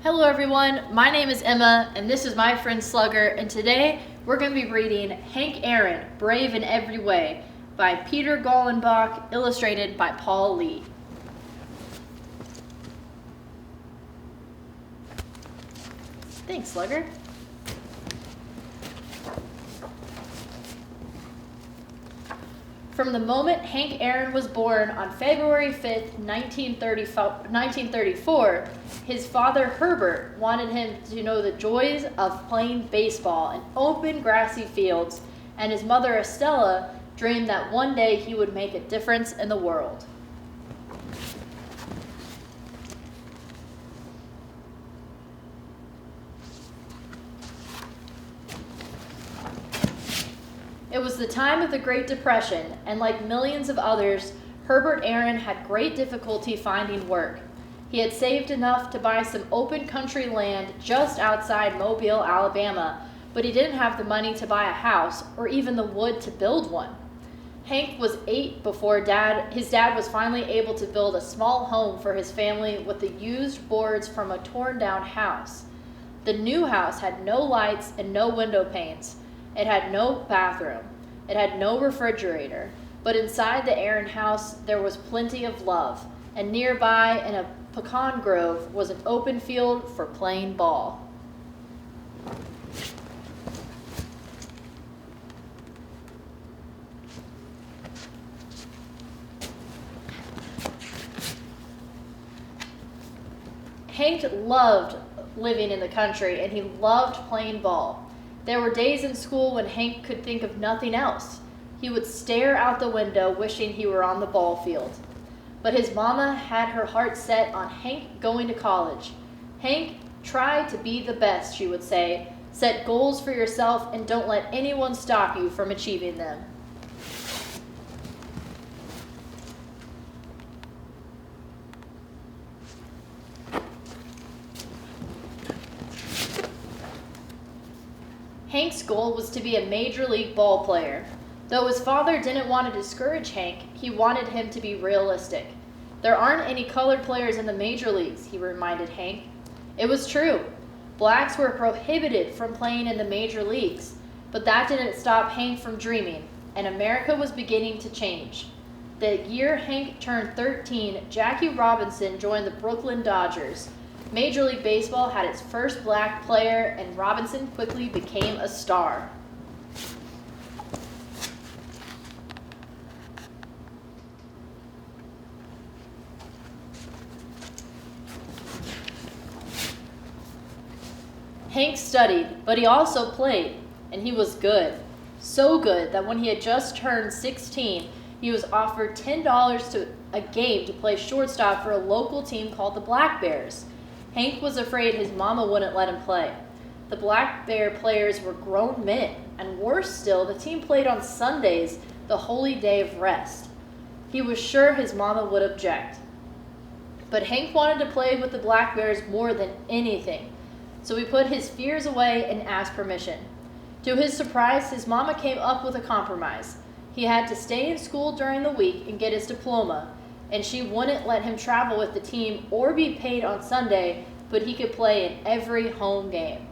Hello everyone, my name is Emma and this is my friend Slugger, and today we're going to be reading Hank Aaron, Brave in Every Way by Peter Golenbock, illustrated by Paul Lee. Thanks, Slugger. From the moment Hank Aaron was born on February 5th, 1934, his father Herbert wanted him to know the joys of playing baseball in open grassy fields, and his mother Estella dreamed that one day he would make a difference in the world. It was the time of the Great Depression, and like millions of others, Herbert Aaron had great difficulty finding work. He had saved enough to buy some open country land just outside Mobile, Alabama, but he didn't have the money to buy a house or even the wood to build one. Hank was 8 before his dad was finally able to build a small home for his family with the used boards from a torn-down house. The new house had no lights and no window panes. It had no bathroom. It had no refrigerator. But inside the Aaron house, there was plenty of love. And nearby, in a pecan grove, was an open field for playing ball. Hank loved living in the country, and he loved playing ball. There were days in school when Hank could think of nothing else. He would stare out the window wishing he were on the ball field. But his mama had her heart set on Hank going to college. Hank, try to be the best, she would say. Set goals for yourself and don't let anyone stop you from achieving them. Hank's goal was to be a major league ball player. Though his father didn't want to discourage Hank, he wanted him to be realistic. There aren't any colored players in the major leagues, he reminded Hank. It was true. Blacks were prohibited from playing in the major leagues, but that didn't stop Hank from dreaming, and America was beginning to change. The year Hank turned 13, Jackie Robinson joined the Brooklyn Dodgers. Major League Baseball had its first black player, and Robinson quickly became a star. Hank studied, but he also played, and he was good. So good that when he had just turned 16, he was offered $10 a game to play shortstop for a local team called the Black Bears. Hank was afraid his mama wouldn't let him play. The Black Bear players were grown men, and worse still, the team played on Sundays, the holy day of rest. He was sure his mama would object. But Hank wanted to play with the Black Bears more than anything, so he put his fears away and asked permission. To his surprise, his mama came up with a compromise. He had to stay in school during the week and get his diploma, and she wouldn't let him travel with the team or be paid on Sunday, but he could play in every home game.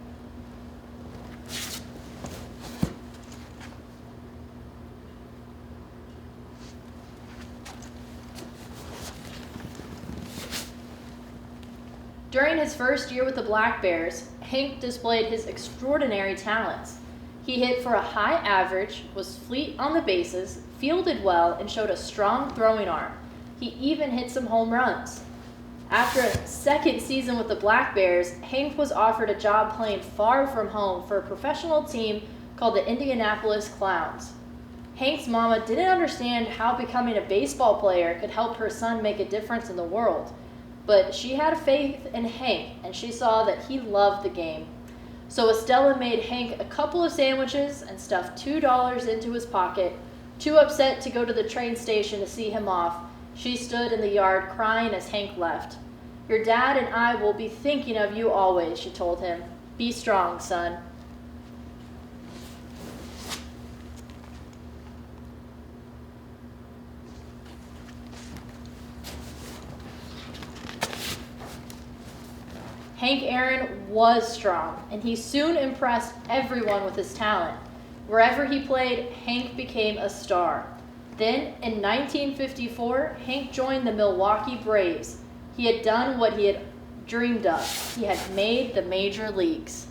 During his first year with the Black Bears, Hank displayed his extraordinary talents. He hit for a high average, was fleet on the bases, fielded well, and showed a strong throwing arm. He even hit some home runs. After a second season with the Black Bears, Hank was offered a job playing far from home for a professional team called the Indianapolis Clowns. Hank's mama didn't understand how becoming a baseball player could help her son make a difference in the world, but she had faith in Hank, and she saw that he loved the game. So Estella made Hank a couple of sandwiches and stuffed $2 into his pocket. Too upset to go to the train station to see him off, she stood in the yard crying as Hank left. "Your dad and I will be thinking of you always," she told him. "Be strong, son." Hank Aaron was strong, and he soon impressed everyone with his talent. Wherever he played, Hank became a star. Then, in 1954, Hank joined the Milwaukee Braves. He had done what he had dreamed of. He had made the major leagues.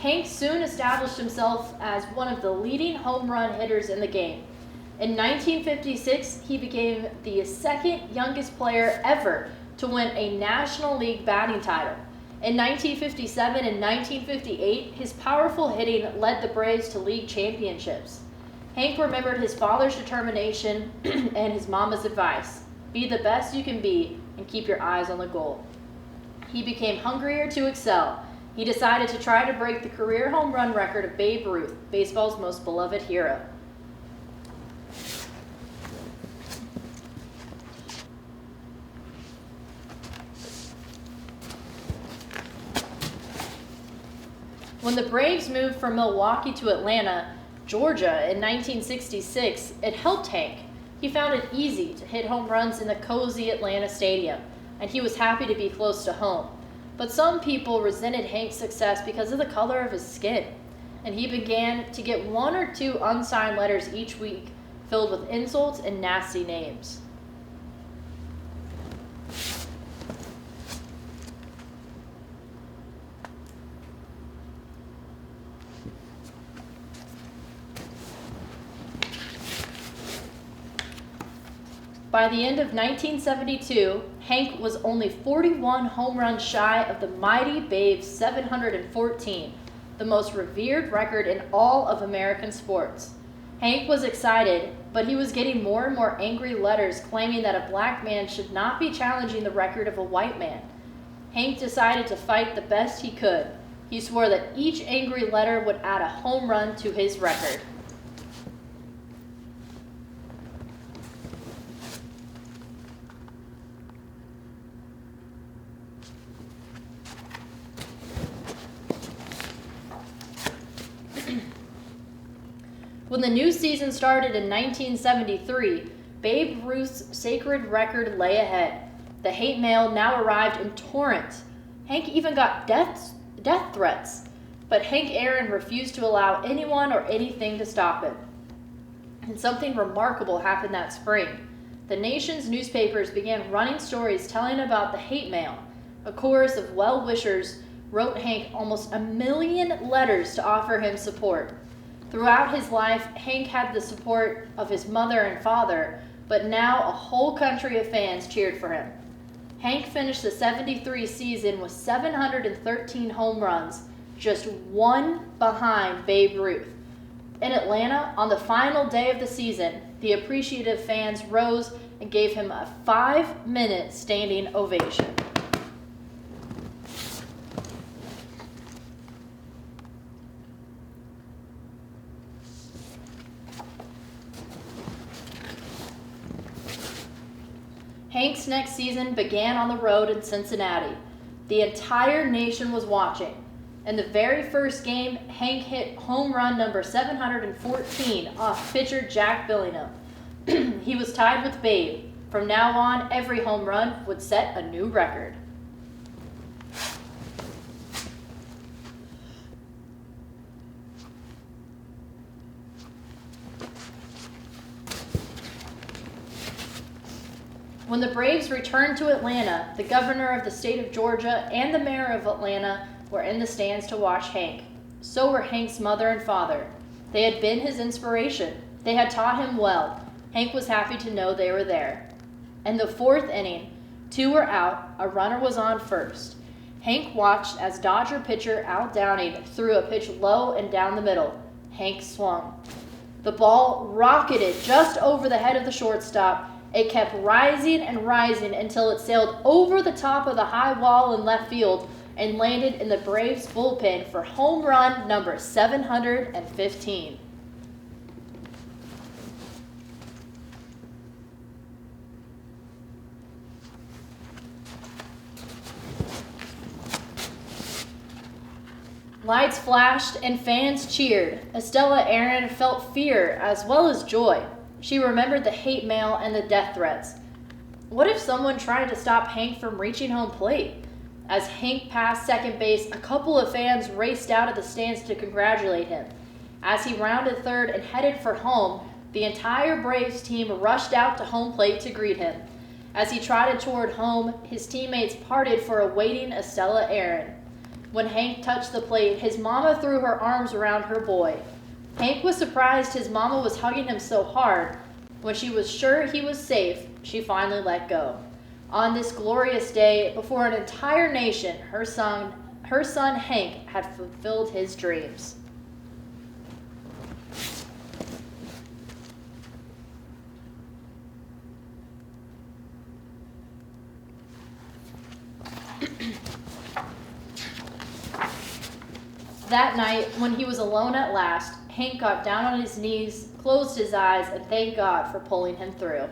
Hank soon established himself as one of the leading home run hitters in the game. In 1956, he became the second youngest player ever to win a National League batting title. In 1957 and 1958, his powerful hitting led the Braves to league championships. Hank remembered his father's determination and his mama's advice: be the best you can be and keep your eyes on the goal. He became hungrier to excel. He decided to try to break the career home run record of Babe Ruth, baseball's most beloved hero. When the Braves moved from Milwaukee to Atlanta, Georgia in 1966, it helped Hank. He found it easy to hit home runs in the cozy Atlanta stadium, and he was happy to be close to home. But some people resented Hank's success because of the color of his skin, and he began to get 1 or 2 unsigned letters each week filled with insults and nasty names. By the end of 1972, Hank was only 41 home runs shy of the mighty Babe's 714, the most revered record in all of American sports. Hank was excited, but he was getting more and more angry letters claiming that a black man should not be challenging the record of a white man. Hank decided to fight the best he could. He swore that each angry letter would add a home run to his record. When the new season started in 1973, Babe Ruth's sacred record lay ahead. The hate mail now arrived in torrents. Hank even got death threats, but Hank Aaron refused to allow anyone or anything to stop him. And something remarkable happened that spring. The nation's newspapers began running stories telling about the hate mail. A chorus of well-wishers wrote Hank almost 1 million letters to offer him support. Throughout his life, Hank had the support of his mother and father, but now a whole country of fans cheered for him. Hank finished the 73 season with 713 home runs, just 1 behind Babe Ruth. In Atlanta, on the final day of the season, the appreciative fans rose and gave him a 5-minute standing ovation. Hank's next season began on the road in Cincinnati. The entire nation was watching. In the very first game, Hank hit home run number 714 off pitcher Jack Billingham. He was tied with Babe. From now on, every home run would set a new record. When the Braves returned to Atlanta, the governor of the state of Georgia and the mayor of Atlanta were in the stands to watch Hank. So were Hank's mother and father. They had been his inspiration. They had taught him well. Hank was happy to know they were there. In the 4th inning, 2 were out, a runner was on first. Hank watched as Dodger pitcher Al Downing threw a pitch low and down the middle. Hank swung. The ball rocketed just over the head of the shortstop. It kept rising and rising until it sailed over the top of the high wall in left field and landed in the Braves bullpen for home run number 715. Lights flashed and fans cheered. Estella Aaron felt fear as well as joy. She remembered the hate mail and the death threats. What if someone tried to stop Hank from reaching home plate? As Hank passed second base, a couple of fans raced out of the stands to congratulate him. As he rounded third and headed for home, the entire Braves team rushed out to home plate to greet him. As he trotted toward home, his teammates parted for a waiting Estella Aaron. When Hank touched the plate, his mama threw her arms around her boy. Hank was surprised his mama was hugging him so hard. When she was sure he was safe, she finally let go. On this glorious day, before an entire nation, her son Hank had fulfilled his dreams. That night, when he was alone at last, Hank got down on his knees, closed his eyes, and thanked God for pulling him through.